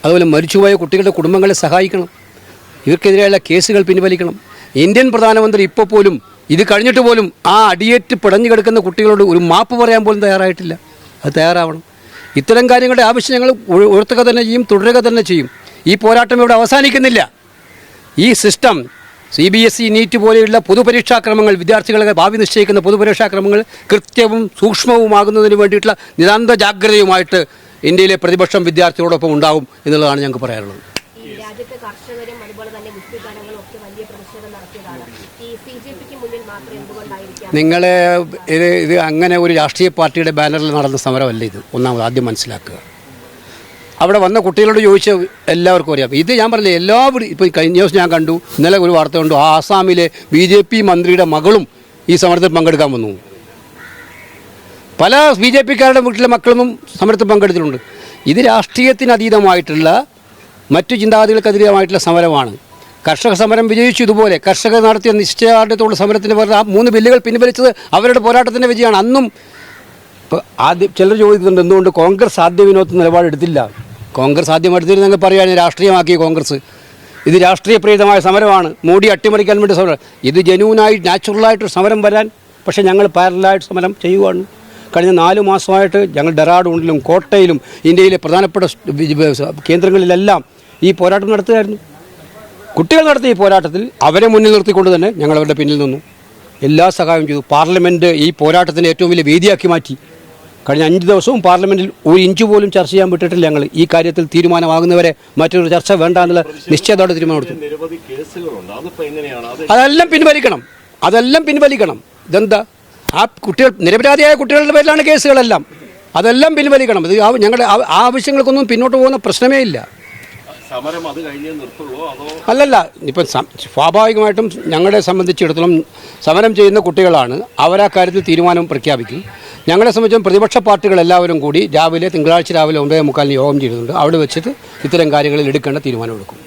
അതുപോലെ മരിച്ചുപോയ കുട്ടികളുടെ കുടുംബങ്ങളെ സഹായിക്കണം. ഇവർക്കെതിരെയുള്ള കേസുകൾ പിൻവലിക്കണം. ഇന്ത്യൻ പ്രധാനമന്ത്രി ഇപ്പോൾ പോലും ഇത് കഴിഞ്ഞിട്ട് പോലും ആ അടിയേറ്റ് പിടഞ്ഞു കിടക്കുന്ന കുട്ടികളോട് ഒരു മാപ്പ് പറയാൻ പോലും തയ്യാറായിട്ടില്ല. അത് തയ്യാറാവണം. ഇത്തരം കാര്യങ്ങളുടെ ആവശ്യം ഞങ്ങൾ ഉയർത്തുക തന്നെ ചെയ്യും, തുടരുക തന്നെ ചെയ്യും. ഈ പോരാട്ടം ഇവിടെ അവസാനിക്കുന്നില്ല. ഈ സിസ്റ്റം CBSE നീറ്റ് പോലെയുള്ള പൊതുപരീക്ഷാക്രമങ്ങൾ, വിദ്യാർത്ഥികളെ ഭാവി നിശ്ചയിക്കുന്ന പൊതുപരീക്ഷാക്രമങ്ങൾ കൃത്യവും സൂക്ഷ്മവുമാകുന്നതിന് വേണ്ടിയിട്ടുള്ള നിതാന്ത ജാഗ്രതയുമായിട്ട് ഇന്ത്യയിലെ പ്രതിപക്ഷം വിദ്യാർത്ഥികളോടൊപ്പം ഉണ്ടാകും എന്നുള്ളതാണ് ഞങ്ങൾക്ക് പറയാനുള്ളത്. രാജ്യത്തെ കർഷകരും അതുപോലെ തന്നെ ഗുസ്തി താരങ്ങളും ഒക്കെ വലിയ പ്രതിഷേധം നടത്തിയതാണ്. ഈ CJPക്ക് മുന്നിൽ മാത്രം എന്തുകൊണ്ടായിരിക്കാം? നിങ്ങളെ ഇത് അങ്ങനെ ഒരു രാഷ്ട്രീയ പാർട്ടിയുടെ ബാനറിൽ നടന്ന സമരമല്ല ഇത്. ആദ്യം മനസ്സിലാക്കുക. അവിടെ വന്ന കുട്ടികളോട് ചോദിച്ച എല്ലാവർക്കും അറിയാം. ഇത് ഞാൻ പറഞ്ഞില്ലേ, എല്ലാവരും ഇപ്പോൾ കഴിഞ്ഞ ദിവസം ഞാൻ കണ്ടു, ഇന്നലെ ഒരു വാർത്ത കണ്ടു, ആസാമിലെ BJP മന്ത്രിയുടെ മകളും ഈ സമരത്തിൽ പങ്കെടുക്കാൻ വന്നു. പല BJPക്കാരുടെ വീട്ടിലെ മക്കളൊന്നും സമരത്തിൽ പങ്കെടുത്തിട്ടുണ്ട്. ഇത് രാഷ്ട്രീയത്തിനതീതമായിട്ടുള്ള മറ്റു ചിന്താഗതികൾക്കതീതമായിട്ടുള്ള സമരമാണ്. കർഷക സമരം വിജയിച്ചു. ഇതുപോലെ കർഷകർ നടത്തിയ നിശ്ചയദാർഢ്യത്തോട് സമരത്തിന് പറഞ്ഞ ആ 3 ബില്ലുകൾ പിൻവലിച്ചത് അവരുടെ പോരാട്ടത്തിൻ്റെ വിജയമാണ്. അന്നും ഇപ്പോൾ ആദ്യം ചിലർ ചോദിക്കുന്നുണ്ട് എന്തുകൊണ്ട് കോൺഗ്രസ് ആദ്യ വിനോദ നിലപാടെടുത്തില്ല. കോൺഗ്രസ് ആദ്യം എടുത്തിരുന്നെങ്കിൽ പറയുകയാണ് രാഷ്ട്രീയമാക്കി കോൺഗ്രസ്. ഇത് രാഷ്ട്രീയപ്രേരിതമായ സമരമാണ്, മോഡി അട്ടിമറിക്കാൻ വേണ്ടി സമരം. ഇത് ജനുവിനായി നാച്ചുറലായിട്ട് സമരം വരാൻ, പക്ഷേ ഞങ്ങൾ പാരലായിട്ട് സമരം ചെയ്യുകയാണ്. കഴിഞ്ഞ 4 മാസമായിട്ട് ഞങ്ങൾ ഡെറാഡൂണിലും കോട്ടയിലും ഇന്ത്യയിലെ പ്രധാനപ്പെട്ട കേന്ദ്രങ്ങളിലെല്ലാം ഈ പോരാട്ടം നടത്തുകയായിരുന്നു. കുട്ടികൾ നടത്തിയ ഈ പോരാട്ടത്തിൽ അവരെ മുന്നിൽ നിർത്തിക്കൊണ്ട് തന്നെ ഞങ്ങൾ അവരുടെ പിന്നിൽ നിന്നു, എല്ലാ സഹായവും ചെയ്തു. പാർലമെൻറ്റ് ഈ പോരാട്ടത്തിന് ഏറ്റവും വലിയ വേദിയാക്കി മാറ്റി. കഴിഞ്ഞ 5 ദിവസവും പാർലമെൻറ്റിൽ ഒരു ഇഞ്ച് പോലും ചർച്ച ചെയ്യാൻ വിട്ടിട്ടില്ല. ഞങ്ങൾ ഈ കാര്യത്തിൽ തീരുമാനമാകുന്നവരെ മറ്റൊരു ചർച്ച വേണ്ട എന്നുള്ള നിശ്ചയത്തോടെ തീരുമാനമെടുത്തു. അതെല്ലാം പിൻവലിക്കണം, അതെല്ലാം പിൻവലിക്കണം. ഇതെന്താ, ആ കുട്ടികൾ നിരപരാധിയായ കുട്ടികളുടെ പേരിലാണ് കേസുകളെല്ലാം. അതെല്ലാം പിൻവലിക്കണം. ഇത് ഞങ്ങളുടെ ആവശ്യങ്ങൾക്കൊന്നും പിന്നോട്ട് പോകുന്ന പ്രശ്നമേ ഇല്ല. അല്ലല്ല, ഇപ്പം സ്വാഭാവികമായിട്ടും ഞങ്ങളെ സംബന്ധിച്ചിടത്തോളം സമരം ചെയ്യുന്ന കുട്ടികളാണ്. അവരാ കാര്യത്തിൽ തീരുമാനം പ്രഖ്യാപിക്കും. ഞങ്ങളെ സംബന്ധിച്ചും പ്രതിപക്ഷ പാർട്ടികളെല്ലാവരും കൂടി തിങ്കളാഴ്ച രാവിലെ 9:45 യോഗം ചെയ്തിട്ടുണ്ട്. അവിടെ വെച്ചിട്ട് ഇത്തരം കാര്യങ്ങളിൽ എടുക്കേണ്ട തീരുമാനമെടുക്കും.